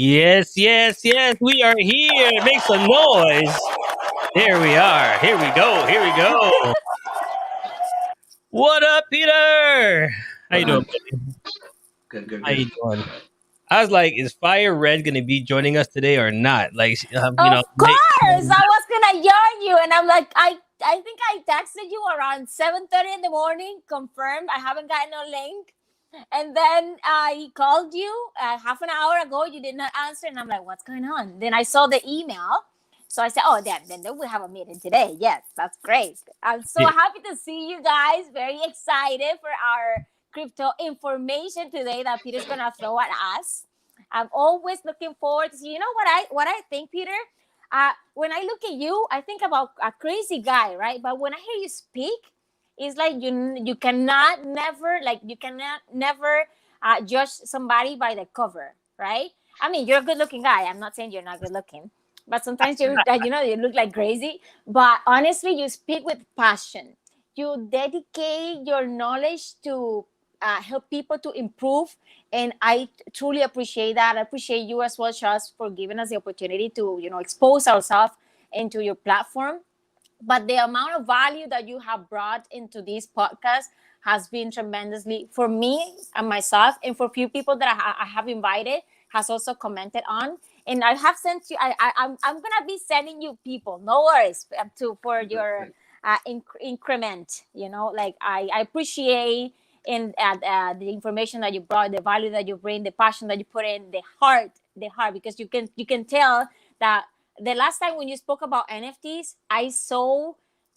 Yes, yes, yes. We are here. Make some noise. There we are. Here we go. Here we go. What up, Peter? How you doing, buddy? Good, good, How good. you doing? I was like, is Fire Red going to be joining us today or not? Like, Of course, I was gonna yarn you, and I'm like, I think I texted you around 7:30 in the morning, confirmed I haven't gotten a link, and then I called you half an hour ago. You did not answer, and I'm like, what's going on? Then I saw the email, so I said, oh, then we have a meeting today. Yes, that's great. I'm so Yeah. happy to see you guys. Very excited for our crypto information today that Peter's gonna throw at us. I'm always looking forward to see. You know what I think, Peter? When I look at you, I think about a crazy guy, right? But when I hear you speak, it's like you cannot never judge somebody by the cover, right? I mean, you're a good looking guy. I'm not saying you're not good looking, but sometimes you look like crazy. But honestly, you speak with passion. You dedicate your knowledge to help people to improve, and I truly appreciate that. I appreciate you as well, Charles, for giving us the opportunity to expose ourselves into your platform. But the amount of value that you have brought into this podcast has been tremendously for me and myself, and for a few people that I have invited has also commented on. And I have sent you. I'm gonna be sending you people. No worries for your increment. Like I appreciate in the information that you brought, the value that you bring, the passion that you put in, the heart, because you can tell that the last time when you spoke about NFTs, I saw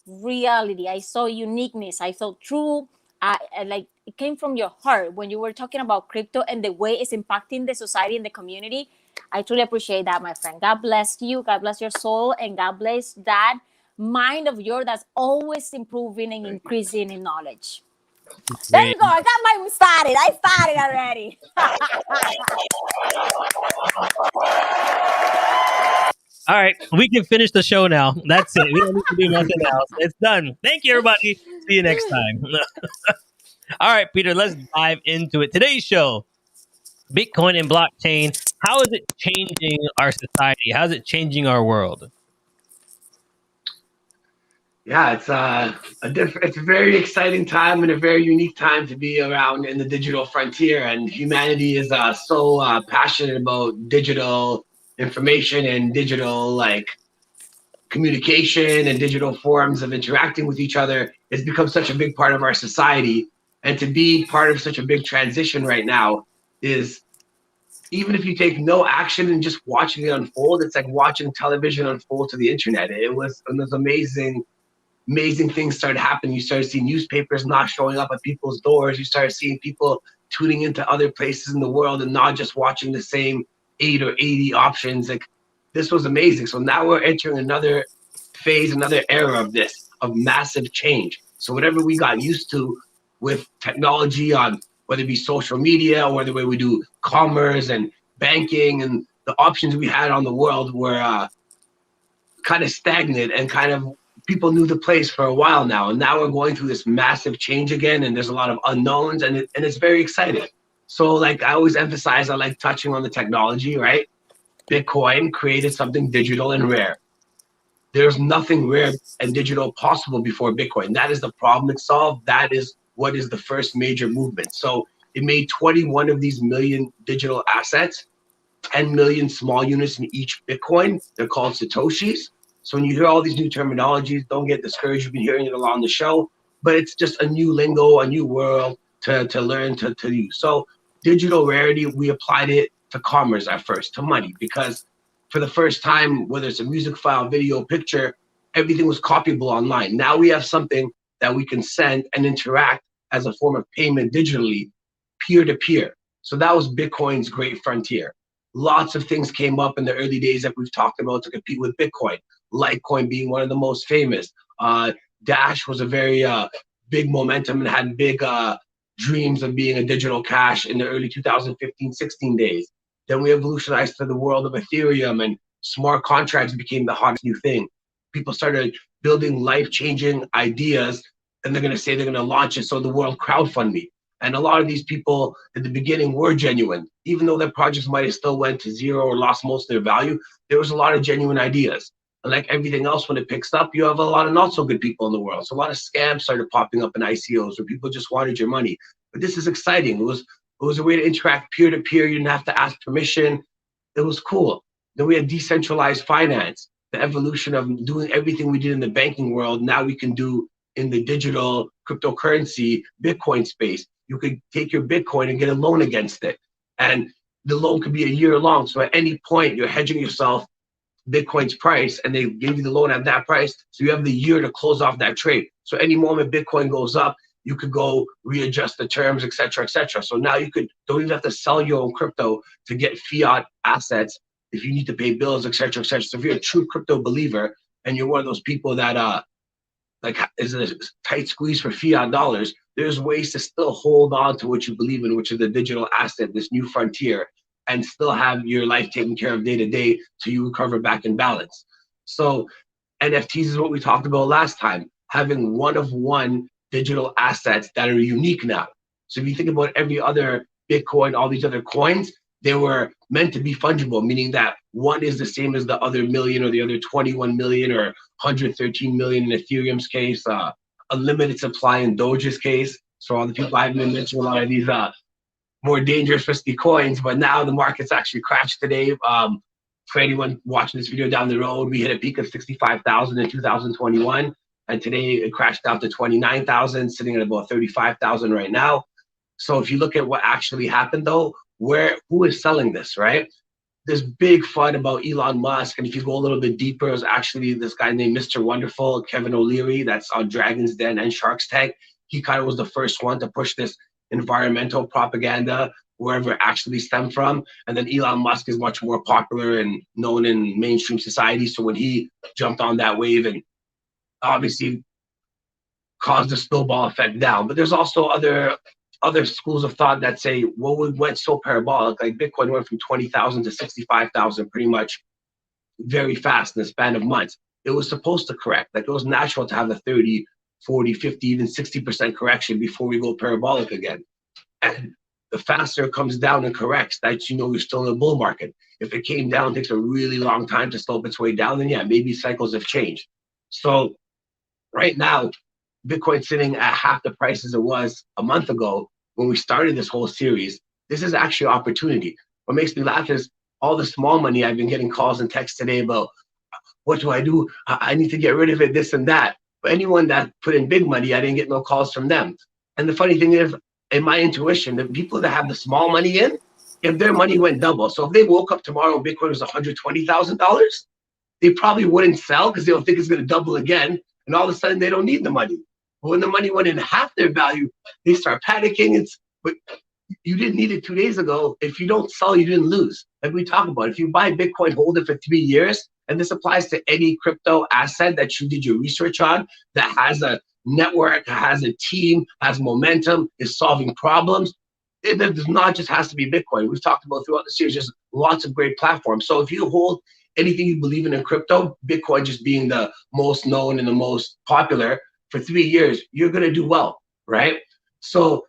reality, I saw uniqueness, I saw true. Like it came from your heart when you were talking about crypto and the way it's impacting the society and the community. I truly appreciate that, my friend. God bless you. God bless your soul, and God bless that mind of yours that's always improving and increasing in knowledge. There Great. you go. I got my started. I started already. All right, we can finish the show now. That's it. We don't need to do nothing else. It's done. Thank you, everybody. See you next time. All right, Peter, let's dive into it. Today's show, Bitcoin and blockchain. How is it changing our society? How is it changing our world? Yeah, it's a very exciting time and a very unique time to be around in the digital frontier. And humanity is so passionate about digital information and digital communication and digital forms of interacting with each other. It's become such a big part of our society, and to be part of such a big transition right now is, even if you take no action and just watching it unfold, it's like watching television unfold to the internet. It was amazing things started happening. You started seeing newspapers not showing up at people's doors. You started seeing people tuning into other places in the world and not just watching the same 8 or 80 options. Like, this was amazing. So now we're entering another phase, another era of massive change. So whatever we got used to with technology, on whether it be social media or the way we do commerce and banking, and the options we had on the world were kind of stagnant, and kind of people knew the place for a while now. And now we're going through this massive change again, and there's a lot of unknowns, and it's very exciting. So like I always emphasize, I like touching on the technology, right? Bitcoin created something digital and rare. There's nothing rare and digital possible before Bitcoin. That is the problem it solved. That is what is the first major movement. So it made 21 of these million digital assets, 10 million small units in each Bitcoin. They're called Satoshis. So when you hear all these new terminologies, don't get discouraged. You've been hearing it along the show, but it's just a new lingo, a new world to learn to use. So digital rarity, we applied it to commerce at first, to money, because for the first time, whether it's a music file, video, picture, everything was copyable online. Now we have something that we can send and interact as a form of payment digitally, peer to peer. So that was Bitcoin's great frontier. Lots of things came up in the early days that we've talked about to compete with Bitcoin. Litecoin being one of the most famous. Dash was a very big momentum and had big dreams of being a digital cash in the early 2015-16 days. Then we evolutionized to the world of Ethereum, and smart contracts became the hottest new thing. People started building life-changing ideas, and they're going to say they're going to launch it. So the world crowdfunded me. And a lot of these people at the beginning were genuine. Even though their projects might have still went to zero or lost most of their value, there was a lot of genuine ideas. And like everything else, when it picks up, you have a lot of not so good people in the world. So a lot of scams started popping up in ICOs where people just wanted your money. But this is exciting. It was a way to interact peer to peer. You didn't have to ask permission. It was cool. Then we had decentralized finance, the evolution of doing everything we did in the banking world. Now we can do in the digital cryptocurrency Bitcoin space. You could take your Bitcoin and get a loan against it. And the loan could be a year long. So at any point, you're hedging yourself Bitcoin's price, and they give you the loan at that price. So you have the year to close off that trade. So any moment Bitcoin goes up, you could go readjust the terms, et cetera, et cetera. So now you don't even have to sell your own crypto to get fiat assets if you need to pay bills, et cetera, et cetera. So if you're a true crypto believer and you're one of those people that like is a tight squeeze for fiat dollars, there's ways to still hold on to what you believe in, which is the digital asset, this new frontier, and still have your life taken care of day to day till you recover back in balance. So NFTs is what we talked about last time, having one of one digital assets that are unique now. So if you think about every other Bitcoin, all these other coins, they were meant to be fungible, meaning that one is the same as the other million or the other 21 million or 113 million in Ethereum's case, unlimited supply in Doge's case. So all the people I've been mentioning, a lot of these more dangerous, risky coins, but now the market's actually crashed today. For anyone watching this video down the road, we hit a peak of 65,000 in 2021, and today it crashed down to 29,000, sitting at about 35,000 right now. So if you look at what actually happened though, who is selling this, right? This big fun about Elon Musk, and if you go a little bit deeper, it was actually this guy named Mr. Wonderful, Kevin O'Leary, that's on Dragon's Den and Shark's Tank. He kind of was the first one to push this environmental propaganda wherever it actually stemmed from. And then Elon Musk is much more popular and known in mainstream society. So when he jumped on that wave and obviously caused a snowball effect down, but there's also other schools of thought that say, well, we went so parabolic, like Bitcoin went from 20,000 to 65,000 pretty much very fast in the span of months. It was supposed to correct. Like it was natural to have a 30, 40, 50, even 60% correction before we go parabolic again. And the faster it comes down and corrects, that you're still in a bull market. If it came down, it takes a really long time to slope its way down, then yeah, maybe cycles have changed. So right now, Bitcoin's sitting at half the price as it was a month ago when we started this whole series. This is actually an opportunity. What makes me laugh is all the small money I've been getting calls and texts today about, what do I do? I need to get rid of it, this and that. But anyone that put in big money, I didn't get no calls from them. And the funny thing is, in my intuition, the people that have the small money in, if their money went double, so if they woke up tomorrow and Bitcoin was $120,000, they probably wouldn't sell because they don't think it's going to double again. And all of a sudden, they don't need the money. But when the money went in half their value, they start panicking. But you didn't need it 2 days ago. If you don't sell, you didn't lose. Like we talk about, if you buy Bitcoin, hold it for 3 years, and this applies to any crypto asset that you did your research on, that has a network, has a team, has momentum, is solving problems. It does not just has to be Bitcoin. We've talked about throughout the series, just lots of great platforms. So if you hold anything you believe in crypto, Bitcoin just being the most known and the most popular for 3 years, you're going to do well, right? So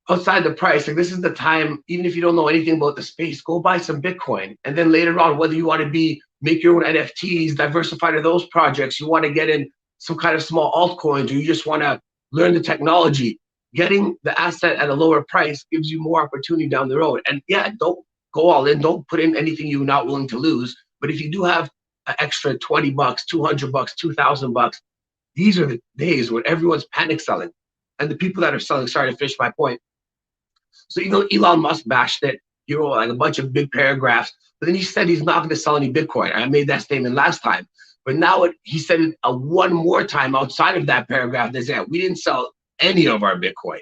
outside the price, like this is the time, even if you don't know anything about the space, go buy some Bitcoin. And then later on, whether you want to make your own NFTs, diversify to those projects, you want to get in some kind of small altcoins, or you just want to learn the technology, getting the asset at a lower price gives you more opportunity down the road. And yeah, don't go all in. Don't put in anything you're not willing to lose. But if you do have an extra $20, $200, $2,000, these are the days when everyone's panic selling. And the people that are selling, sorry to finish my point. So, Elon Musk bashed it, wrote like a bunch of big paragraphs, but then he said he's not going to sell any Bitcoin. I made that statement last time. But now he said it one more time outside of that paragraph. They said, we didn't sell any of our Bitcoin.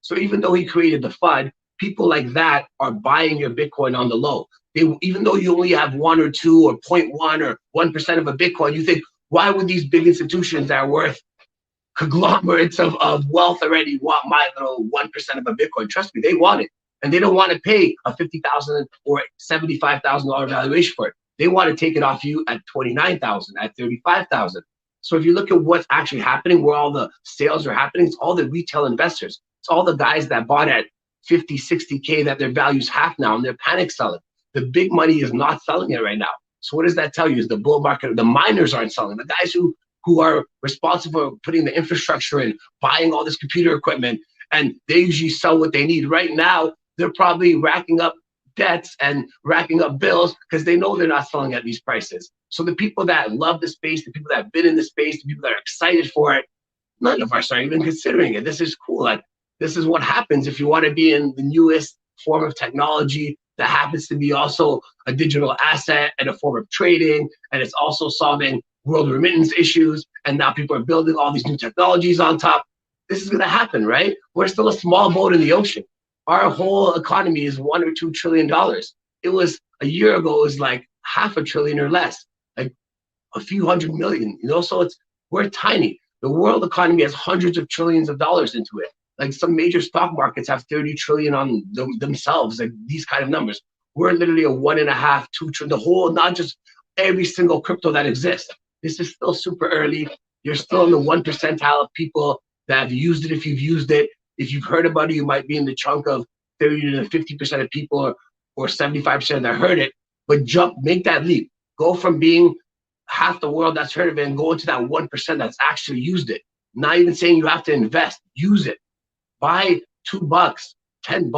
So even though he created the FUD, people like that are buying your Bitcoin on the low. Even though you only have 1 or 2 or 0.1 or 1% of a Bitcoin, you think, why would these big institutions that are worth conglomerates of wealth already want my little 1% of a Bitcoin? Trust me, they want it. And they don't want to pay a $50,000 or $75,000 valuation for it. They want to take it off you at $29,000, at $35,000. So if you look at what's actually happening, where all the sales are happening, it's all the retail investors. It's all the guys that bought at 50, 60K that their value's half now and they're panic selling. The big money is not selling it right now. So what does that tell you? Is the bull market, the miners aren't selling. The guys who are responsible for putting the infrastructure in, buying all this computer equipment, and they usually sell what they need. Right now, they're probably racking up debts and racking up bills because they know they're not selling at these prices. So the people that love the space, the people that have been in the space, the people that are excited for it, none of us are even considering it. This is cool. Like, this is what happens if you want to be in the newest form of technology that happens to be also a digital asset and a form of trading, and it's also solving world remittance issues, and now people are building all these new technologies on top. This is going to happen, right? We're still a small boat in the ocean. Our whole economy is $1 or $2 trillion. It was a year ago, it was like half a trillion or less, like a few hundred million, so we're tiny. The world economy has hundreds of trillions of dollars into it. Like some major stock markets have 30 trillion on themselves, like these kind of numbers. We're literally a 1.5, 2 trillion, the whole, not just every single crypto that exists. This is still super early. You're still in the 1 percentile of people that have used it. If you've used it, if you've heard about it, you might be in the chunk of 30 to 50% of people or 75% that heard it. But make that leap. Go from being half the world that's heard of it and go into that 1% that's actually used it. Not even saying you have to invest, use it. Buy $2, $10,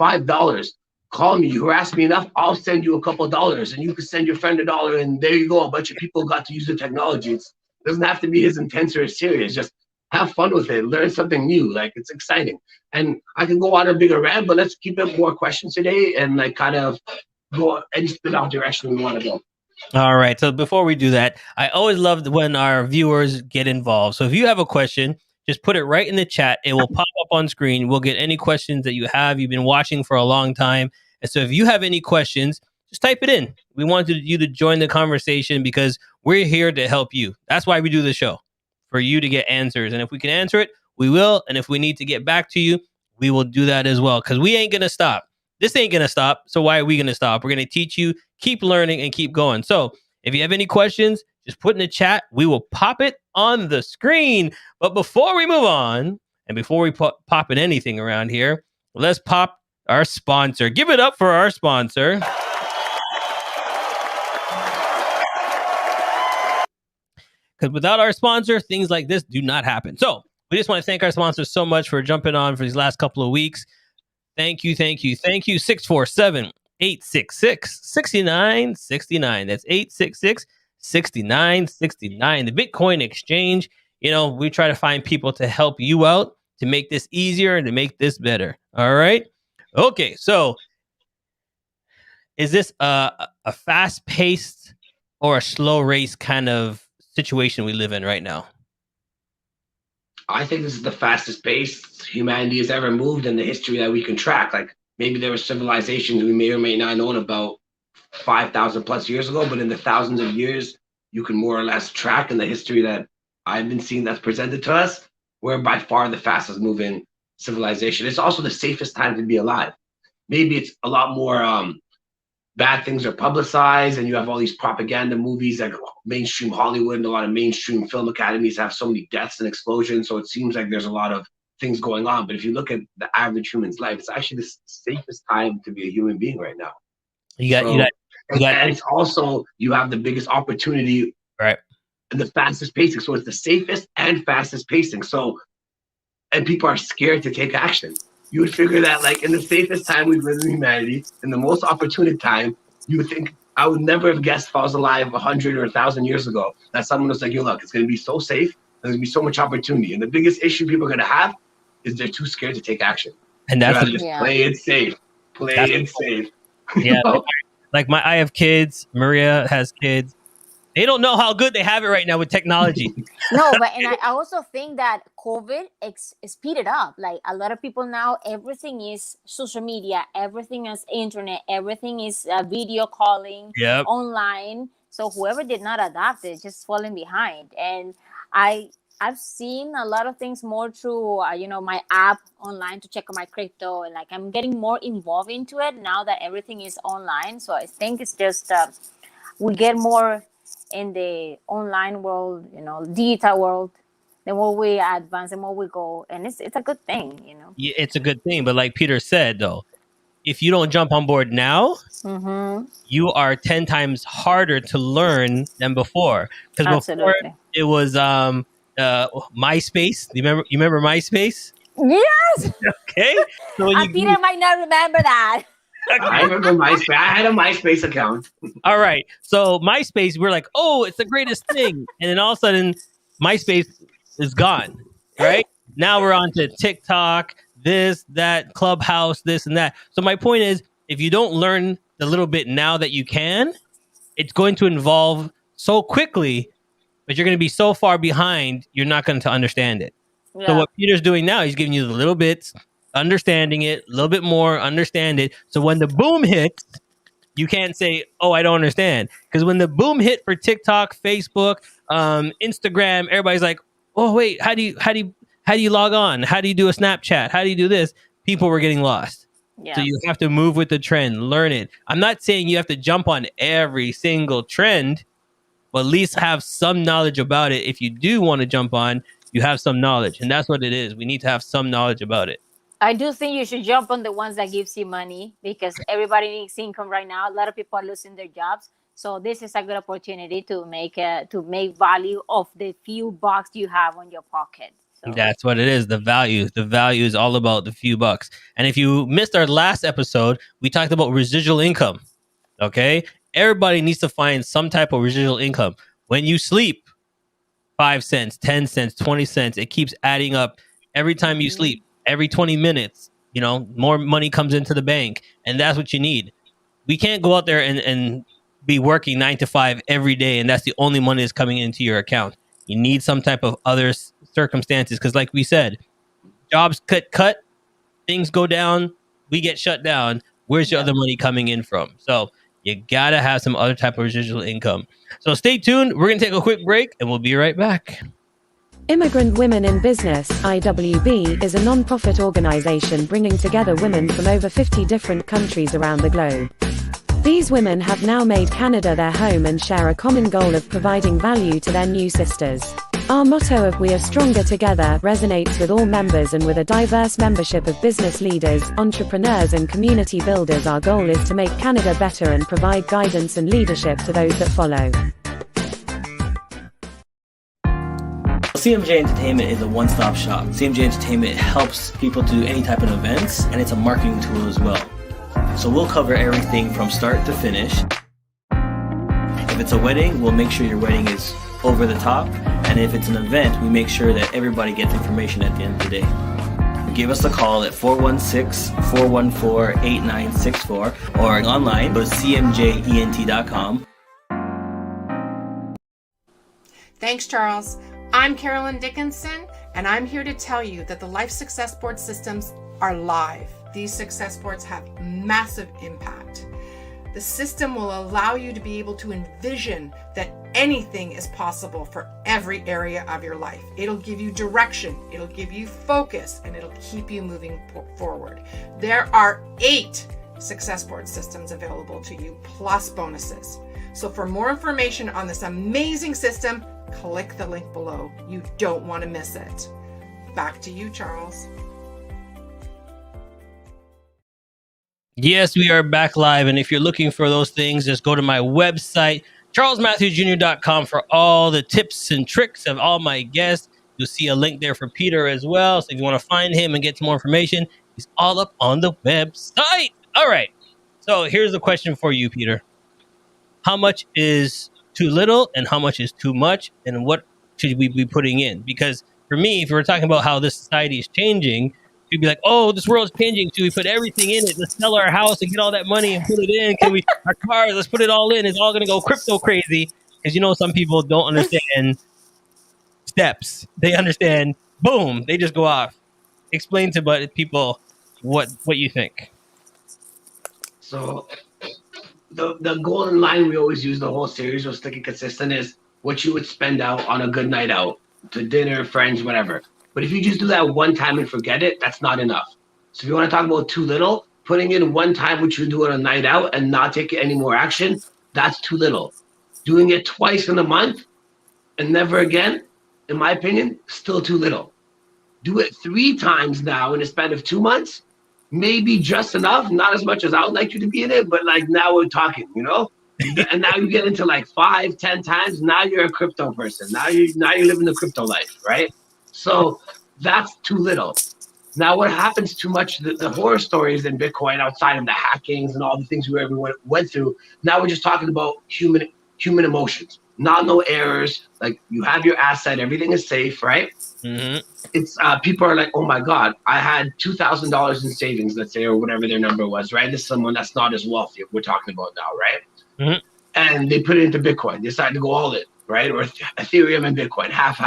$5. Call me, you harass me enough, I'll send you a couple dollars, and you can send your friend $1, and there you go. A bunch of people got to use the technology. It doesn't have to be as intense or as serious. Just have fun with it, learn something new. Like, it's exciting. And I can go on a bigger rant, but let's keep it more questions today and like kind of go any spin-off direction we want to go. All right. So before we do that, I always love when our viewers get involved. So if you have a question, just put it right in the chat. It will pop up on screen. We'll get any questions that you have. You've been watching for a long time. And so if you have any questions, just type it in. We want you to join the conversation because we're here to help you. That's why we do the show, for you to get answers. And if we can answer it, we will. And if we need to get back to you, we will do that as well, because we ain't going to stop. This ain't going to stop. So why are we going to stop? We're going to teach you, keep learning, and keep going. So if you have any questions, just put in the chat. We will pop it on the screen. But before we move on, and before we pop in anything around here, let's pop our sponsor. Give it up for our sponsor. Because without our sponsor, things like this do not happen. So we just want to thank our sponsors so much for jumping on for these last couple of weeks. Thank you, thank you, thank you. 647-866-6969. That's 866-6969. The Bitcoin Exchange. We try to find people to help you out, to make this easier and to make this better. All right? Okay, so is this a fast-paced or a slow race kind of situation we live in right now? I think this is the fastest pace humanity has ever moved in the history that we can track. Like, maybe there were civilizations we may or may not have known about 5,000 plus years ago, but in the thousands of years, you can more or less track in the history that I've been seeing that's presented to us. We're by far the fastest moving civilization. It's also the safest time to be alive. Maybe it's a lot more bad things are publicized, and you have all these propaganda movies like mainstream Hollywood, and a lot of mainstream film academies have so many deaths and explosions. So it seems like there's a lot of things going on. But if you look at the average human's life, it's actually the safest time to be a human being right now. And it's also, you have the biggest opportunity, right? And the fastest pacing. So it's the safest and fastest pacing. So, and people are scared to take action. You would figure that, like, in the safest time we've lived in humanity, in the most opportune time, you would think, I would never have guessed if I was alive 100 or 1,000 years ago that someone was like, yo, look, it's going to be so safe. There's going to be so much opportunity. And the biggest issue people are going to have is they're too scared to take action. And that's just play it safe. Yeah. Like I have kids. Maria has kids. They don't know how good they have it right now with technology. No, but and I also think that COVID speeded up. Like, a lot of people now, everything is social media, everything is internet, everything is video calling, online. So whoever did not adapt it just falling behind. And I've seen a lot of things more through my app online to check on my crypto, and like I'm getting more involved into it now that everything is online. So I think it's just we get more in the online world, digital world, the more we advance, the more we go, and it's a good thing, you know. Yeah, it's a good thing. But like Peter said, though, if you don't jump on board now, Mm-hmm. you are 10 times harder to learn than before. Because before Absolutely. it was MySpace. You remember MySpace? Yes. Okay. So when And Peter might not remember that. I remember MySpace. I had a MySpace account. All right. So MySpace, we're like, oh, it's the greatest thing. And then all of a sudden, MySpace is gone. Right? Now we're on to TikTok, this, that, Clubhouse, this and that. So my point is, if you don't learn the little bit now that you can, it's going to evolve so quickly, but you're going to be so far behind, you're not going to understand it. Yeah. So what Peter's doing now, he's giving you the little bits, understanding it, a little bit more, understand it. So when the boom hits, you can't say, "Oh, I don't understand," because when the boom hit for TikTok, Facebook, Instagram, everybody's like, "Oh, wait, how do you log on? How do you do a Snapchat? How do you do this?" People were getting lost. Yeah. So you have to move with the trend, learn it. I'm not saying you have to jump on every single trend, but at least have some knowledge about it. If you do want to jump on, you have some knowledge, and that's what it is. We need to have some knowledge about it. I do think you should jump on the ones that gives you money, because everybody needs income right now. A lot of people are losing their jobs, so this is a good opportunity to make value of the few bucks you have on your pocket. So. That's what it is. The value is all about the few bucks. And if you missed our last episode, we talked about residual income. Okay, everybody needs to find some type of residual income. When you sleep, 5 cents, 10 cents, 20 cents, it keeps adding up every time you sleep. Every 20 minutes, more money comes into the bank, and that's what you need. We can't go out there and be working 9 to 5 every day, and that's the only money that's coming into your account. You need some type of other circumstances, because like we said, jobs cut, things go down, we get shut down. Where's your other money coming in from? So you gotta have some other type of residual income. So stay tuned. We're gonna take a quick break, and we'll be right back. Immigrant Women in Business, IWB, is a non-profit organization bringing together women from over 50 different countries around the globe. These women have now made Canada their home and share a common goal of providing value to their new sisters. Our motto of "We are stronger together" resonates with all members, and with a diverse membership of business leaders, entrepreneurs and community builders, our goal is to make Canada better and provide guidance and leadership to those that follow. CMJ Entertainment is a one-stop shop. CMJ Entertainment helps people do any type of events, and it's a marketing tool as well. So we'll cover everything from start to finish. If it's a wedding, we'll make sure your wedding is over the top. And if it's an event, we make sure that everybody gets information at the end of the day. Give us a call at 416-414-8964 or online, go to cmjent.com. Thanks, Charles. I'm Carolyn Dickinson, and I'm here to tell you that the Life Success Board systems are live. These success boards have massive impact. The system will allow you to be able to envision that anything is possible for every area of your life. It'll give you direction, it'll give you focus, and it'll keep you moving forward. There are 8 success board systems available to you, plus bonuses. So for more information on this amazing system, click the link below. You don't want to miss it. Back to you, Charles. Yes, we are back live. And if you're looking for those things, just go to my website, charlesmatthewsjr.com, for all the tips and tricks of all my guests. You'll see a link there for Peter as well. So if you want to find him and get some more information, he's all up on the website. All right. So here's the question for you, Peter. How much is too little and how much is too much, and what should we be putting in? Because for me, if we're talking about how this society is changing, you'd be like, oh, this world's changing. Should we put everything in it? Let's sell our house and get all that money and put it in. Can we, our cars, let's put it all in. It's all going to go crypto crazy. Because, some people don't understand steps. They understand, boom, they just go off. Explain to people what you think. So the golden line we always use the whole series of Sticking Consistent is what you would spend out on a good night out, to dinner, friends, whatever. But if you just do that one time and forget it, that's not enough. So if you want to talk about too little, putting in one time what you do on a night out and not taking any more action, that's too little. Doing it twice in a month and never again, in my opinion, still too little. Do it 3 times now in a span of 2 months, maybe just enough, not as much as I would like you to be in it, but like now we're talking, you know? And now you get into like 5, 10 times. Now you're a crypto person. Now you're living the crypto life, right? So that's too little. Now, what happens too much, the horror stories in Bitcoin outside of the hackings and all the things everyone went through, now we're just talking about human emotions, not no errors. Like you have your asset, everything is safe, right? Mm-hmm. It's people are like, oh my God, I had $2,000 in savings, let's say, or whatever their number was, right? This is someone that's not as wealthy we're talking about now, right? Mm-hmm. And they put it into Bitcoin, they decided to go all in, right? Or Ethereum and Bitcoin, half.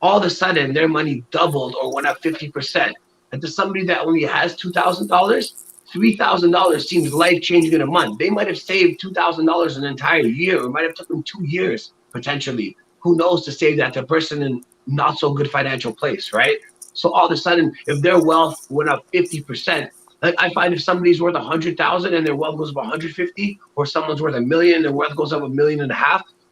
All of a sudden, their money doubled or went up 50%. And to somebody that only has $2,000, $3,000 seems life-changing in a month. They might have saved $2,000 an entire year, or it might have taken them 2 years, potentially. Who knows, to save that to a person in not so good financial place, right? So all of a sudden, if their wealth went up 50%, like I find if somebody's worth 100,000 and their wealth goes up 150, or someone's worth $1 million and their wealth goes up $1.5 million,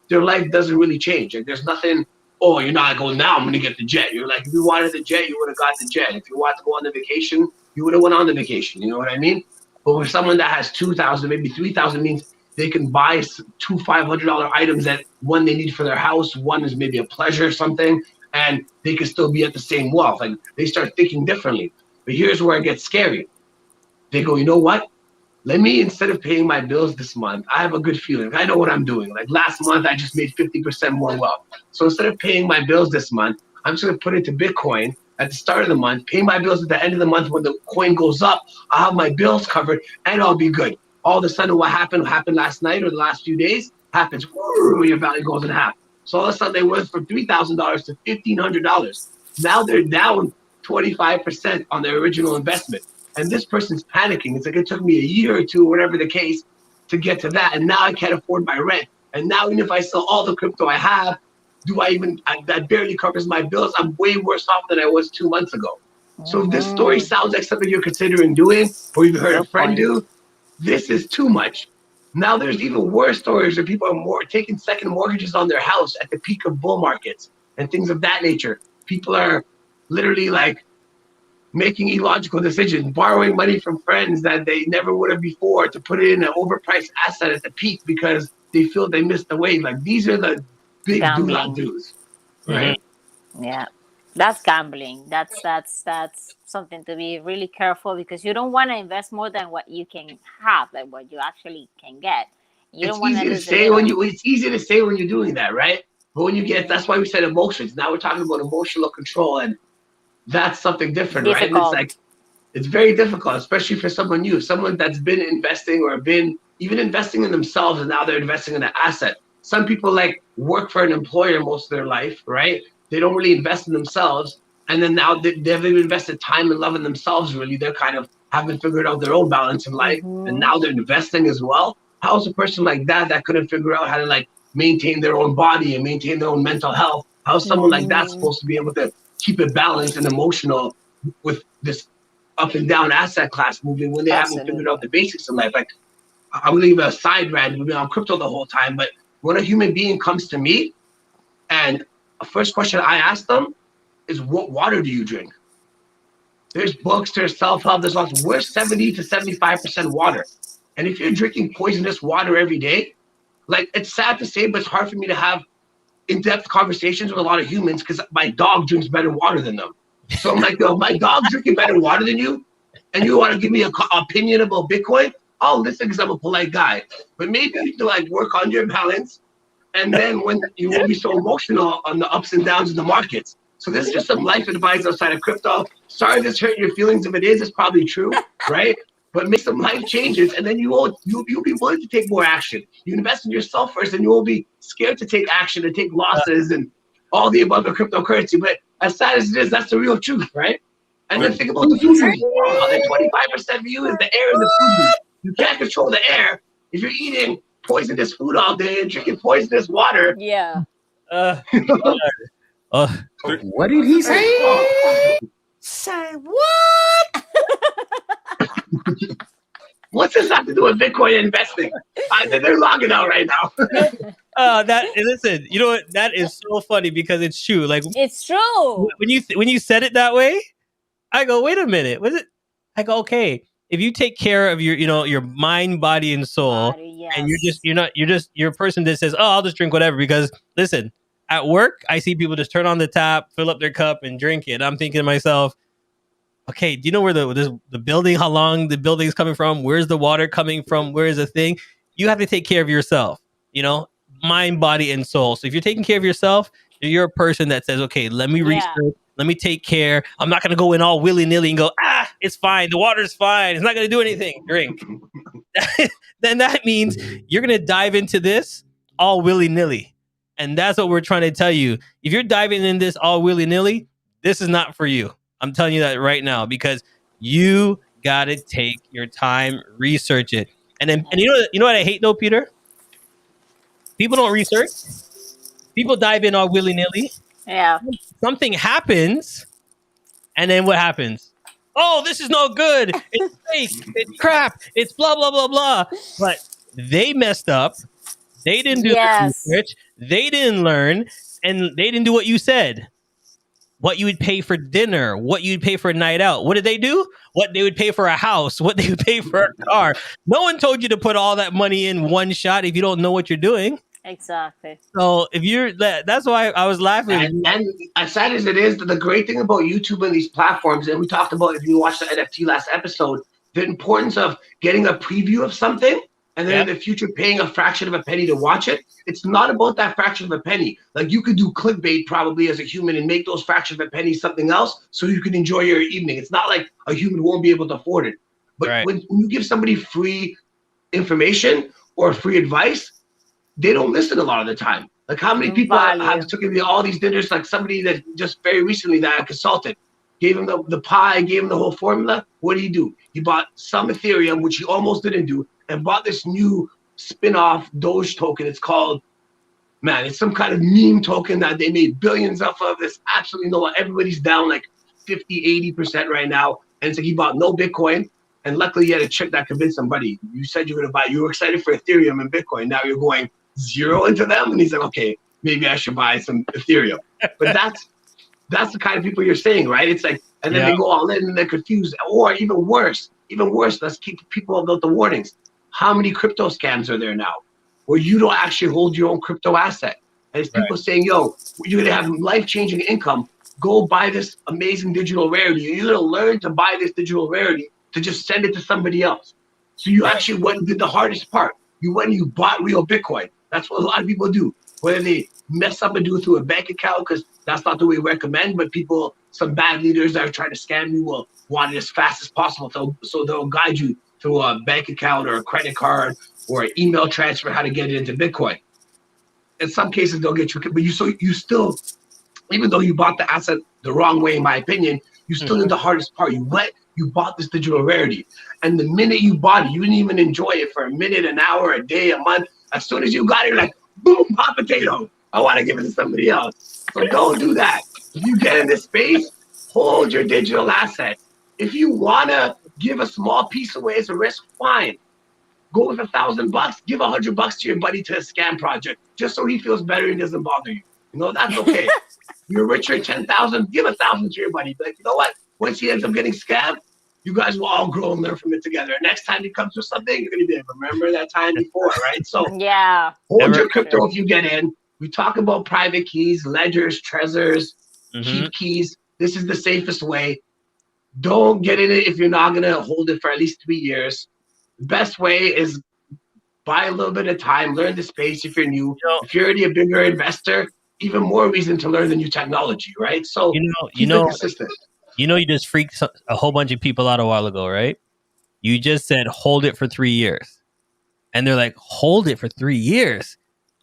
their life doesn't really change. Like there's nothing. Oh, you're not going now. I'm gonna get the jet. You're like, if you wanted the jet, you would have got the jet. If you wanted to go on the vacation, you would have went on the vacation. You know what I mean? But with someone that has 2,000, maybe 3,000, means they can buy 2 $500 items that one they need for their house, one is maybe a pleasure or something, and they can still be at the same wealth. Like they start thinking differently. But here's where it gets scary. They go, you know what? Let me, instead of paying my bills this month, I have a good feeling. I know what I'm doing. Like last month, I just made 50% more wealth. So instead of paying my bills this month, I'm just going to put it to Bitcoin at the start of the month, pay my bills at the end of the month. When the coin goes up, I'll have my bills covered and I'll be good. All of a sudden, what happened last night or the last few days happens. Your value goes in half. So all of a sudden, they went from $3,000 to $1,500. Now they're down 25% on their original investment. And this person's panicking. It's like, it took me a year or two, whatever the case, to get to that. And now I can't afford my rent. And now even if I sell all the crypto I have, that barely covers my bills. I'm way worse off than I was 2 months ago. So if this story sounds like something you're considering doing, or you've heard a friend do, this is too much. Now there's even worse stories where people are taking second mortgages on their house at the peak of bull markets and things of that nature. People are literally like making illogical decisions, borrowing money from friends that they never would have before to put it in an overpriced asset at the peak because they feel they missed the wave. Like these are the big do not do's, right? Yeah, that's gambling. That's something to be really careful, because you don't want to invest more than what you can have, like what you actually can get. You don't want to lose it's easy to say when you're doing that, right? But when you get, that's why we said emotions. Now we're talking about emotional control, and that's something different, right? And it's like, it's very difficult, especially for someone new, someone that's been investing or been even investing in themselves, and now they're investing in an asset. Some people like work for an employer most of their life, right? They don't really invest in themselves. And then now they've invested time and love in themselves, really. They're kind of haven't figured out their own balance in life. And now they're investing as well. How's a person like that couldn't figure out how to like maintain their own body and maintain their own mental health? How's someone like that supposed to be able to keep it balanced and emotional with this up and down asset class moving when they haven't figured out the basics in life? Like, I'm gonna give a side rant. We've been on crypto the whole time, but when a human being comes to me, and the first question I ask them is, what water do you drink? There's books, there's self-help, there's lots. We're 70 to 75% water. And if you're drinking poisonous water every day, like, it's sad to say, but it's hard for me to have in-depth conversations with a lot of humans because my dog drinks better water than them. So I'm like, yo, my dog's drinking better water than you, and you want to give me an opinion about Bitcoin? I'll listen because I'm a polite guy. But maybe you need to like work on your balance, and then when you won't be so emotional on the ups and downs of the markets. So this is just some life advice outside of crypto. Sorry this hurt your feelings. If it is, it's probably true, right? But make some life changes, and then you'll be willing to take more action. You invest in yourself first, and you won't be scared to take action and take losses and all the above of cryptocurrency. But as sad as it is, that's the real truth, right? And then think about the food. The 25% view is the air and the food. You can't control the air. If you're eating poisonous food all day and drinking poisonous water. Yeah. What did he say? Say what? What's this have to do with Bitcoin investing? They're logging out right now. Listen, you know what? That is so funny because it's true. Like It's true. when you said it that way, I go, wait a minute, was it? I go, okay. If you take care of your mind, body, and soul, and you're a person that says, oh, I'll just drink whatever. Because listen, at work, I see people just turn on the tap, fill up their cup, and drink it. I'm thinking to myself, okay, do you know where the building, how long the building is coming from? Where's the water coming from? Where is the thing? You have to take care of yourself, mind, body, and soul. So if you're taking care of yourself, you're a person that says, okay, let me research, let me take care. I'm not going to go in all willy-nilly and go, it's fine. The water's fine. It's not going to do anything. Drink. Then that means you're going to dive into this all willy-nilly. And that's what we're trying to tell you. If you're diving in this all willy-nilly, this is not for you. I'm telling you that right now, because you got to take your time, research it. And you know what I hate though, Peter? People don't research. People dive in all willy-nilly. Yeah. Something happens, and then what happens? Oh, this is no good. It's fake. It's crap. It's blah, blah, blah, blah. But they messed up. They didn't do the research. They didn't learn, and they didn't do what you said. What you would pay for dinner, what you'd pay for a night out. What did they do? What they would pay for a house, what they would pay for a car. No one told you to put all that money in one shot if you don't know what you're doing. Exactly. So if you're that's why I was laughing. And as sad as it is, the great thing about YouTube and these platforms, and we talked about, if you watched the NFT last episode, the importance of getting a preview of something and then in the future paying a fraction of a penny to watch it. It's not about that fraction of a penny. Like, you could do clickbait probably as a human and make those fractions of a penny something else so you can enjoy your evening. It's not like a human won't be able to afford it. But when you give somebody free information or free advice, they don't listen a lot of the time. Like, how many people have taken me all these dinners? Like, somebody that just very recently that I consulted, gave him the pie, gave him the whole formula. What did he do? He bought some Ethereum, which he almost didn't do, and bought this new spin-off Doge token. It's called, it's some kind of meme token that they made billions off of. This absolutely no one. Everybody's down like 50, 80% right now. And so he bought no Bitcoin. And luckily he had a chick that convinced somebody. You said you were going to buy, you were excited for Ethereum and Bitcoin. Now you're going zero into them. And he's like, okay, maybe I should buy some Ethereum. But that's the kind of people you're saying, right? It's like, and then they go all in and they're confused. Or even worse, let's keep people about the warnings. How many crypto scams are there now where you don't actually hold your own crypto asset? And it's people saying, yo, you're going to have life-changing income. Go buy this amazing digital rarity. You're going to learn to buy this digital rarity to just send it to somebody else. So you actually went and did the hardest part. You went and you bought real Bitcoin. That's what a lot of people do. Whether they mess up and do it through a bank account, because that's not the way we recommend, but people, some bad leaders that are trying to scam you will want it as fast as possible. So they'll guide you through a bank account or a credit card or an email transfer, how to get it into Bitcoin. In some cases, they'll get you, but you still, even though you bought the asset the wrong way, in my opinion, you still did the hardest part. You bought this digital rarity. And the minute you bought it, you didn't even enjoy it for a minute, an hour, a day, a month. As soon as you got it, you're like, boom, hot potato. I want to give it to somebody else. So don't do that. If you get in this space, hold your digital asset. If you want to give a small piece away as a risk, fine. Go with $1,000. Give $100 to your buddy to a scam project, just so he feels better and doesn't bother you. That's okay. You're richer at 10,000. Give 1,000 to your buddy. But you know what? Once he ends up getting scammed, you guys will all grow and learn from it together. Next time he comes with something, you're going to be like, remember that time before, right? So hold your crypto if you get in. We talk about private keys, ledgers, treasures, keep keys. This is the safest way. Don't get in it if you're not going to hold it for at least 3 years. The best way is buy a little bit of time, learn the space if you're new. If you're already a bigger investor, even more reason to learn the new technology, right? So keep it consistent. You just freaked a whole bunch of people out a while ago, right? You just said, hold it for 3 years. And they're like, hold it for 3 years?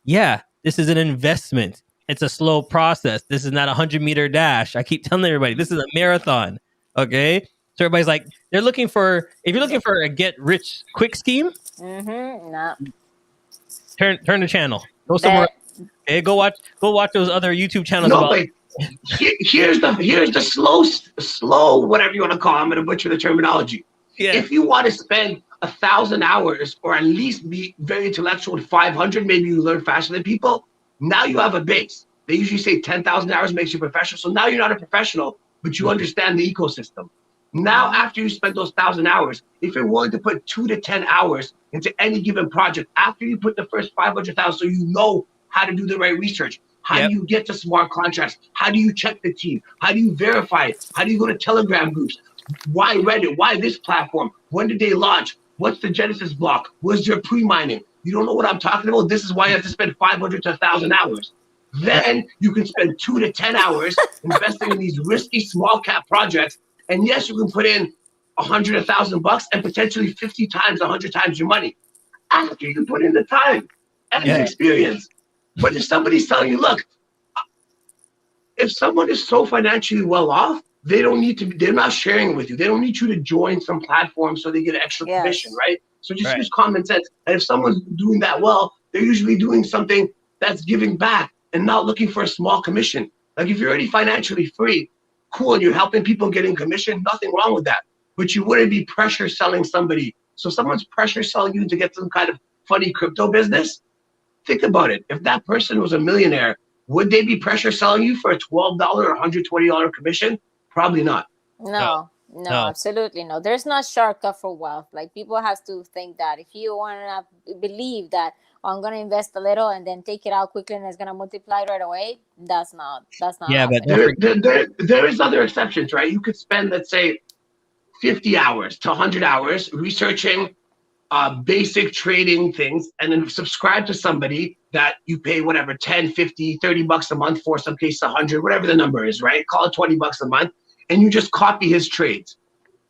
Yeah, this is an investment. It's a slow process. This is not a 100-meter dash. I keep telling everybody, this is a marathon, okay? So everybody's like, if you're looking for a get-rich-quick scheme, no. Turn the channel. Go somewhere. Okay, go watch those other YouTube channels. Here's the slow, whatever you want to call it. I'm going to butcher the terminology. Yeah. If you want to spend 1,000 hours, or at least be very intellectual with 500, maybe you learn faster than people. Now you have a base. They usually say 10,000 hours makes you a professional. So now you're not a professional, but you understand the ecosystem. Now, after you spend those 1,000 hours, if you're willing to put 2 to 10 hours into any given project, after you put the first 500,000, so you know how to do the right research, how do you get to smart contracts? How do you check the team? How do you verify it? How do you go to Telegram groups? Why Reddit? Why this platform? When did they launch? What's the Genesis block? Where's your pre-mining? You don't know what I'm talking about? This is why you have to spend 500 to 1,000 hours. Then you can spend 2 to 10 hours investing in these risky small cap projects. And yes, you can put in 100, 1,000 bucks and potentially 50 times, 100 times your money after you put in the time and the experience. But if somebody's telling you, look, if someone is so financially well off, they don't need to be, they're not sharing it with you. They don't need you to join some platform so they get an extra commission, right? So just use common sense. And if someone's doing that well, they're usually doing something that's giving back and not looking for a small commission. Like if you're already financially free, cool, and you're helping people getting commission, nothing wrong with that. But you wouldn't be pressure selling somebody. So someone's pressure selling you to get some kind of funny crypto business. Think about it. If that person was a millionaire, would they be pressure selling you for a $12 or $120 commission? Probably not. No, absolutely no. There's no shortcut for wealth. Like people have to think that if you want to believe that I'm going to invest a little and then take it out quickly and it's going to multiply right away, that's not. Yeah, happening. but there is other exceptions, right? You could spend, let's say, 50 hours to 100 hours researching basic trading things, and then subscribe to somebody that you pay whatever 10, 50, 30 bucks a month for, some cases 100, whatever the number is, right? Call it 20 bucks a month, and you just copy his trades.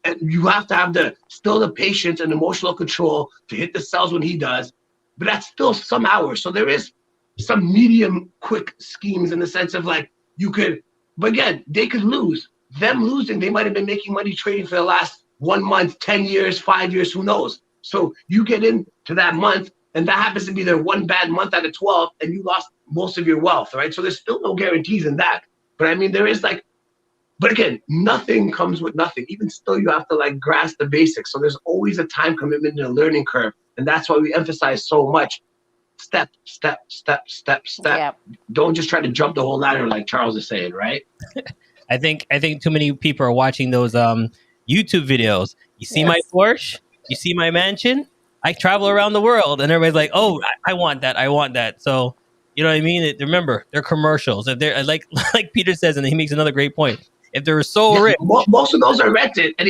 And you have to have the patience and emotional control to hit the cells when he does, but that's still some hours. So there is some medium quick schemes in the sense of like you could, but again, they could lose. Them losing, they might have been making money trading for the last 1 month, 10 years, 5 years, who knows? So you get into that month, and that happens to be their one bad month out of 12, and you lost most of your wealth, right? So there's still no guarantees in that. But I mean, there is like, but again, nothing comes with nothing. Even still, you have to like grasp the basics. So there's always a time commitment and a learning curve. And that's why we emphasize so much step, step, step, step, step. Yep. Don't just try to jump the whole ladder like Charles is saying, right? I think too many people are watching those YouTube videos. You see my Porsche? You see my mansion? I travel around the world, and everybody's like, "Oh, I want that. I want that." So, you know what I mean? Remember, they're commercials. If they're like Peter says, and he makes another great point. If they're so rich, most of those are rented. And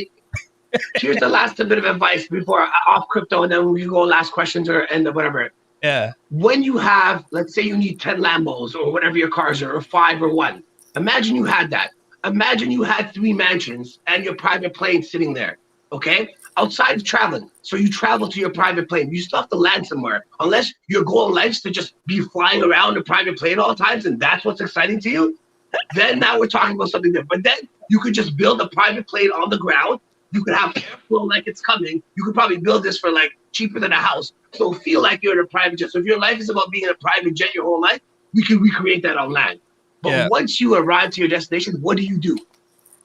here's the last bit of advice before off crypto, and then we go last questions or end up whatever. Yeah. When you have, let's say, you need 10 Lambos or whatever your cars are, or 5 or 1. Imagine you had that. Imagine you had 3 mansions and your private plane sitting there. Okay. Outside of traveling. So you travel to your private plane. You still have to land somewhere. Unless your goal in life is to just be flying around a private plane all the times and that's what's exciting to you, then now we're talking about something different. But then you could just build a private plane on the ground. You could have airflow like it's coming. You could probably build this for like cheaper than a house. So feel like you're in a private jet. So if your life is about being in a private jet your whole life, we can recreate that on land. But once you arrive to your destination, what do?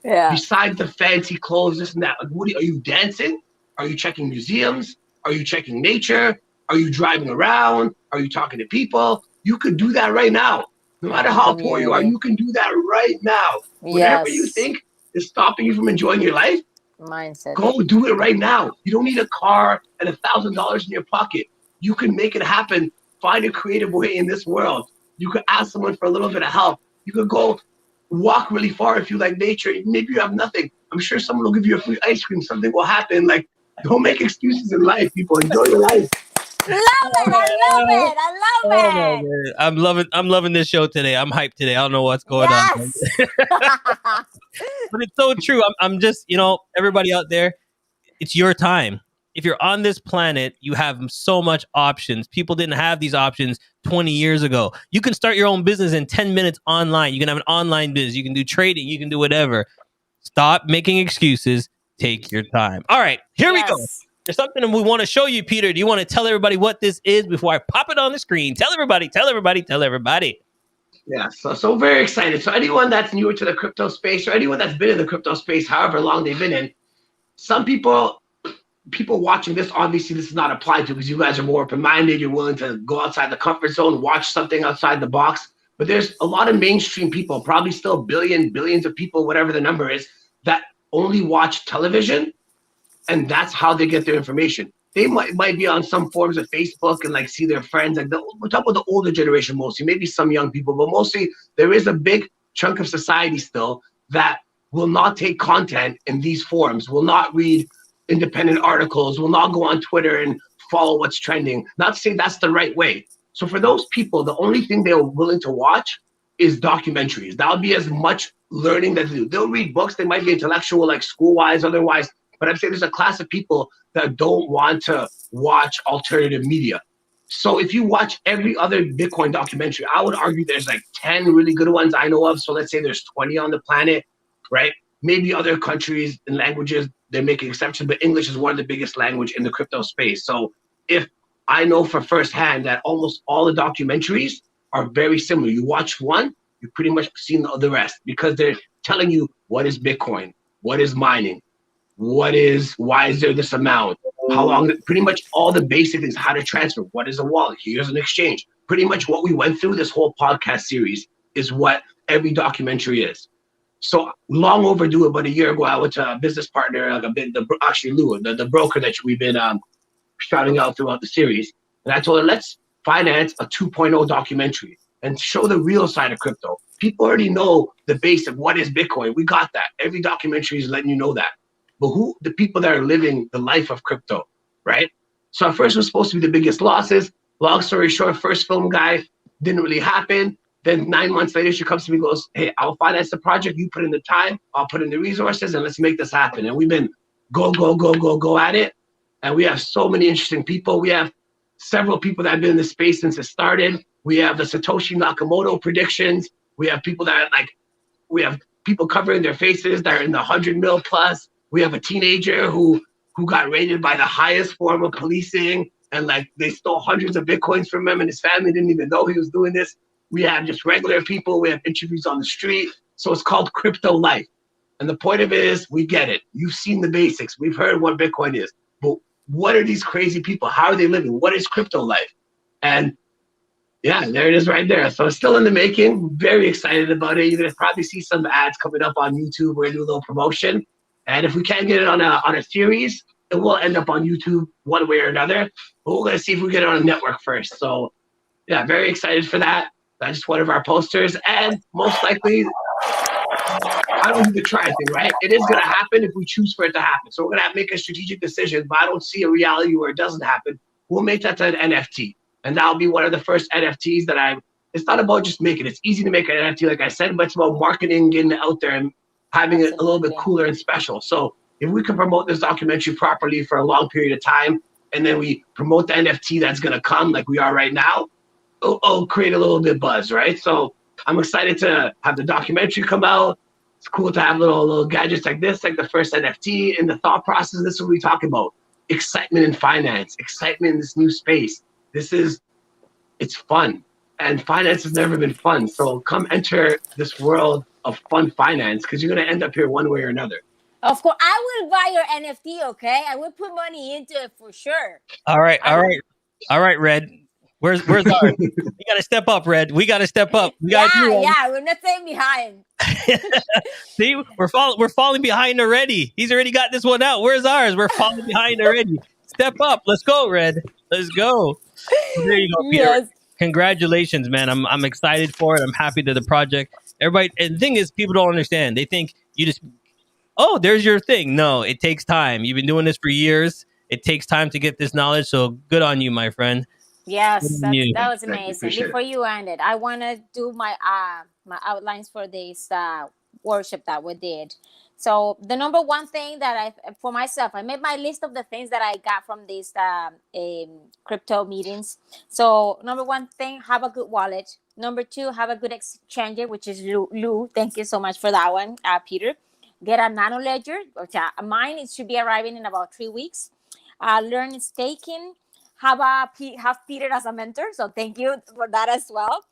Yeah. Besides the fancy clothes, this and that, like, are you dancing? Are you checking museums? Are you checking nature? Are you driving around? Are you talking to people? You could do that right now. No matter how poor you are, you can do that right now. Whatever you think is stopping you from enjoying your life, mindset. Go do it right now. You don't need a car and $1,000 in your pocket. You can make it happen. Find a creative way in this world. You could ask someone for a little bit of help. You could go walk really far if you like nature. Maybe you have nothing. I'm sure someone will give you a free ice cream. Something will happen. Like, don't make excuses in life, people. Enjoy your life. Love it. I love it. I'm loving this show today. I'm hyped today. I don't know what's going on. But it's so true. I'm just, everybody out there, it's your time. If you're on this planet, you have so much options. People didn't have these options 20 years ago. You can start your own business in 10 minutes online. You can have an online business. You can do trading. You can do whatever. Stop making excuses. Take your time. All right, here we go. There's something we want to show you, Peter. Do you want to tell everybody what this is before I pop it on the screen? Tell everybody. Yeah, so very excited. So anyone that's newer to the crypto space or anyone that's been in the crypto space, however long they've been in, some people people watching this, obviously this is not applied to because you guys are more open-minded. You're willing to go outside the comfort zone, watch something outside the box. But there's a lot of mainstream people, probably still billions of people, whatever the number is, that only watch television, and that's how they get their information. They might be on some forms of Facebook and like see their friends. Like we're talking about the older generation mostly, maybe some young people, but mostly there is a big chunk of society still that will not take content in these forums, will not read independent articles, will not go on Twitter and follow what's trending. Not to say that's the right way. So for those people, the only thing they're willing to watch is documentaries. That'll be as much learning that they do. They'll read books. They might be intellectual, like school-wise, otherwise. But I'm saying there's a class of people that don't want to watch alternative media. So if you watch every other Bitcoin documentary, I would argue there's like 10 really good ones I know of. So let's say there's 20 on the planet, right? Maybe other countries and languages, they're making exceptions, but English is one of the biggest language in the crypto space. So if I know for firsthand that almost all the documentaries are very similar. You watch one, you've pretty much seen the rest because they're telling you what is Bitcoin, what is mining, why is there this amount, how long, pretty much all the basic things, how to transfer, what is a wallet, here's an exchange. Pretty much what we went through this whole podcast series is what every documentary is. So long overdue, about a year ago, I went to a business partner, actually Lou, the broker that we've been shouting out throughout the series. And I told her, let's finance a 2.0 documentary and show the real side of crypto. People already know the base of what is Bitcoin. We got that. Every documentary is letting you know that. But who the people that are living the life of crypto, right? So at first it was supposed to be the biggest losses. Long story short, first film guy didn't really happen. Then 9 months later, she comes to me and goes, hey, I'll finance the project. You put in the time, I'll put in the resources, and let's make this happen. And we've been go at it. And we have so many interesting people. We have several people that have been in the space since it started. We have the Satoshi Nakamoto predictions. We have people that are like, we have people covering their faces that are in the 100 mil plus. We have a teenager who got raided by the highest form of policing, and like they stole hundreds of Bitcoins from him, and his family didn't even know he was doing this. We have just regular people. We have interviews on the street. So it's called Crypto Life. And the point of it is, we get it. You've seen the basics. We've heard what Bitcoin is. But what are these crazy people? How are they living? What is crypto life? And yeah, there it is right there. So it's still in the making. Very excited about it. You're going to probably see some ads coming up on YouTube. We're going to do a little promotion. And if we can't get it on a series, it will end up on YouTube one way or another. But we're going to see if we get it on a network first. So yeah, very excited for that. That's just one of our posters. And most likely, I don't need to try anything, right? It is going to happen if we choose for it to happen. So we're going to have to make a strategic decision, but I don't see a reality where it doesn't happen. We'll make that to an NFT. And that'll be one of the first NFTs that it's not about just making it. It's easy to make an NFT, like I said, but it's about marketing, getting it out there and having it a little bit cooler and special. So if we can promote this documentary properly for a long period of time, and then we promote the NFT that's going to come like we are right now, it'll create a little bit of buzz, right? So I'm excited to have the documentary come out. It's cool to have little gadgets like this, like the first NFT. In the thought process, this is what we talk about. Excitement in finance, excitement in this new space. It's fun. And finance has never been fun. So come enter this world of fun finance because you're going to end up here one way or another. Of course, I will buy your NFT, okay? I will put money into it for sure. All right, Red. Where's ours? We got to step up, Red. We got to step up. Yeah, we're not staying behind. See, we're falling behind already. He's already got this one out. Where's ours? We're falling behind already. Step up. Let's go, Red. Let's go. There you go, Peter. Yes. Congratulations, man. I'm excited for it. I'm happy to the project. Everybody, and the thing is, people don't understand. They think you just, oh, there's your thing. No, it takes time. You've been doing this for years. It takes time to get this knowledge. So good on you, my friend. Yes, that was amazing. Before you end it, I want to do my outlines for this workshop that we did. So the number one thing that for myself, I made my list of the things that I got from these crypto meetings. So number one thing, have a good wallet. Number two, have a good exchanger, which is Lou. Thank you so much for that one, Peter. Get a nano ledger. Mine, it should be arriving in about 3 weeks. Learn staking. Have Peter as a mentor. So thank you for that as well.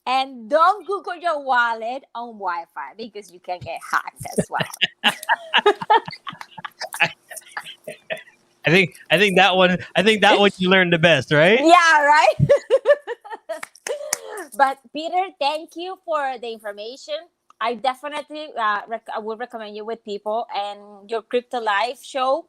And don't Google your wallet on Wi-Fi because you can get hacked as well. I think that one. I think that one you learned the best, right? Yeah, right. But Peter, thank you for the information. I definitely I would recommend you with people, and your Crypto Life show,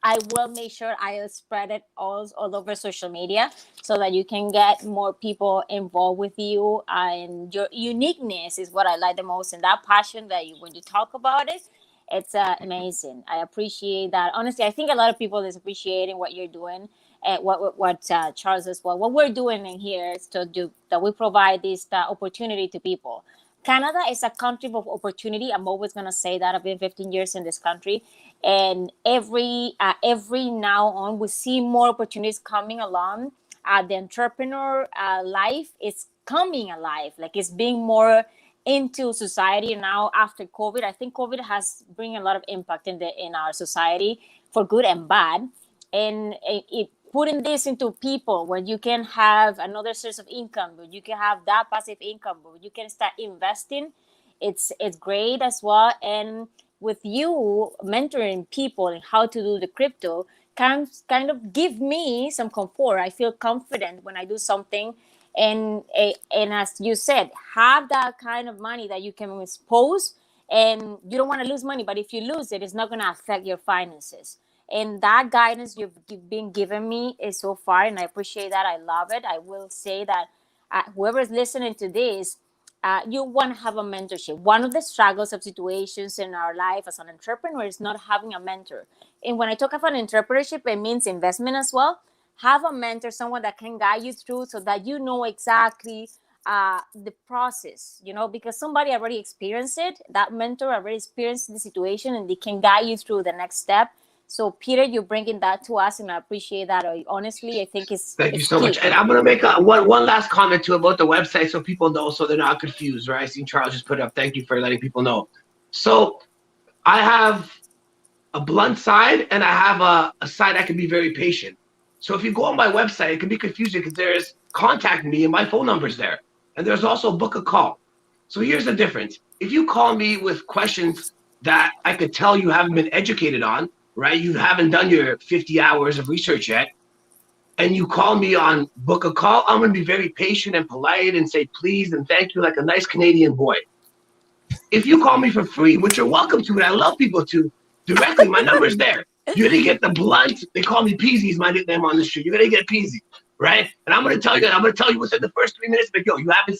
I will make sure I'll spread it all over social media so that you can get more people involved with you. And your uniqueness is what I like the most, and that passion that you, when you talk about it, it's amazing. I appreciate that. Honestly, I think a lot of people is appreciating what you're doing, and what Charles as well. What we're doing in here is to do that. We provide this opportunity to people. Canada is a country of opportunity. I'm always gonna say that. I've been 15 years in this country, and every now on we see more opportunities coming along. The entrepreneur life is coming alive. Like, it's being more into society now after COVID. I think COVID has bring a lot of impact in our society for good and bad, and it putting this into people where you can have another source of income, where you can have that passive income, where you can start investing. It's great as well. And with you mentoring people and how to do the crypto kind of give me some comfort. I feel confident when I do something. And as you said, have that kind of money that you can expose, and you don't want to lose money, but if you lose it, it's not going to affect your finances. And that guidance you've been giving me is so far, and I appreciate that. I love it. I will say that whoever's listening to this, you want to have a mentorship. One of the struggles of situations in our life as an entrepreneur is not having a mentor. And when I talk about entrepreneurship, it means investment as well. Have a mentor, someone that can guide you through, so that you know exactly the process, because somebody already experienced it. That mentor already experienced the situation, and they can guide you through the next step. So, Peter, you're bringing that to us, and I appreciate that. Honestly, I think it's Thank you so key. much. And I'm going to make one last comment too about the website, so people know, so they're not confused, right? I seen Charles just put it up. Thank you for letting people know. So I have a blunt side, and I have a side that can be very patient. So if you go on my website, it can be confusing because there's contact me and my phone number's there. And there's also book a call. So here's the difference. If you call me with questions that I could tell you haven't been educated on, right? You haven't done your 50 hours of research yet, and you call me on book a call, I'm going to be very patient and polite and say please and thank you like a nice Canadian boy. If you call me for free, which you're welcome to, and I love people to, directly, my number's there. You're going to get the blunt. They call me Peasy, is my nickname on the street. You're going to get Peasy, right? And I'm going to tell you within the first 3 minutes, but yo, you haven't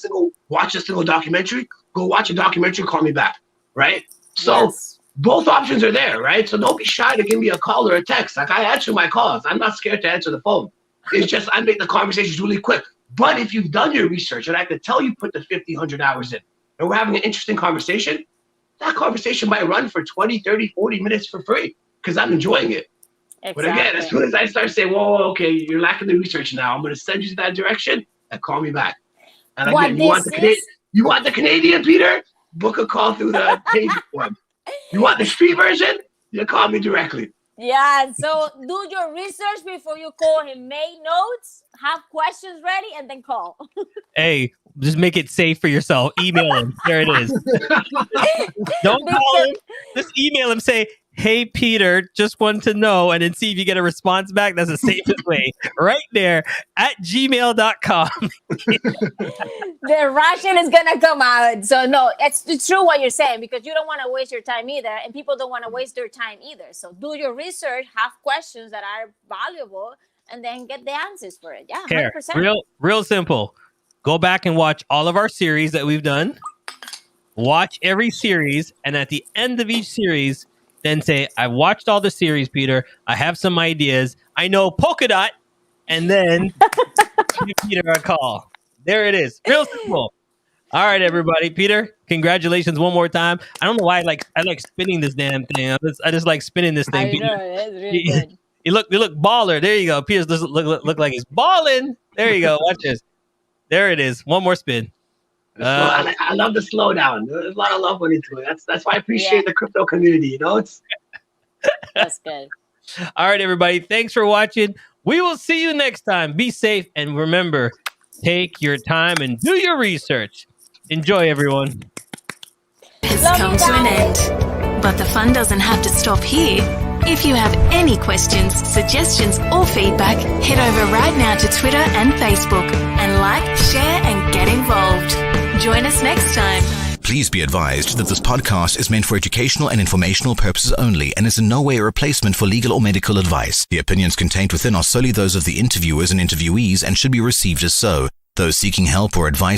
watched a single documentary? Go watch a documentary, call me back, right? So yes. Both options are there, right? So don't be shy to give me a call or a text. Like, I answer my calls. I'm not scared to answer the phone. It's just I make the conversations really quick. But if you've done your research, and I can tell you put the 50, 100 hours in, and we're having an interesting conversation, that conversation might run for 20, 30, 40 minutes for free because I'm enjoying it. Exactly. But again, as soon as I start saying, whoa, okay, you're lacking the research now, I'm going to send you to that direction, and call me back. And again, you want the Canadian, Peter? Book a call through the page one. You want the street version? You call me directly. Yeah, so do your research before you call him. Make notes, have questions ready, and then call. Hey, just make it safe for yourself. Email him. There it is. Don't call him. Just email him. Say, hey, Peter, just want to know, and then see if you get a response back. That's the safest way. Right there at gmail.com. The Russian is going to come out. So, no, it's true what you're saying, because you don't want to waste your time either, and people don't want to waste their time either. So do your research, have questions that are valuable, and then get the answers for it. Yeah, 100%. Real simple. Go back and watch all of our series that we've done. Watch every series, and at the end of each series, then say, I watched all the series, Peter. I have some ideas. I know polka dot, and then give Peter a call. There it is. Real simple. All right, everybody. Peter, congratulations one more time. I don't know why I like spinning this damn thing. I just like spinning this thing. I know, it's really good. You look baller. There you go. Peter doesn't look like he's balling. There you go. Watch this. There it is. One more spin. I love the slowdown. There's a lot of love went into it. That's why I appreciate the crypto community. That's good. All right, everybody. Thanks for watching. We will see you next time. Be safe, and remember, take your time and do your research. Enjoy, everyone. It's come to an end, but the fun doesn't have to stop here. If you have any questions, suggestions, or feedback, head over right now to Twitter and Facebook and like, share, and get involved. Join us next time. Please be advised that this podcast is meant for educational and informational purposes only and is in no way a replacement for legal or medical advice. The opinions contained within are solely those of the interviewers and interviewees and should be received as so. Those seeking help or advice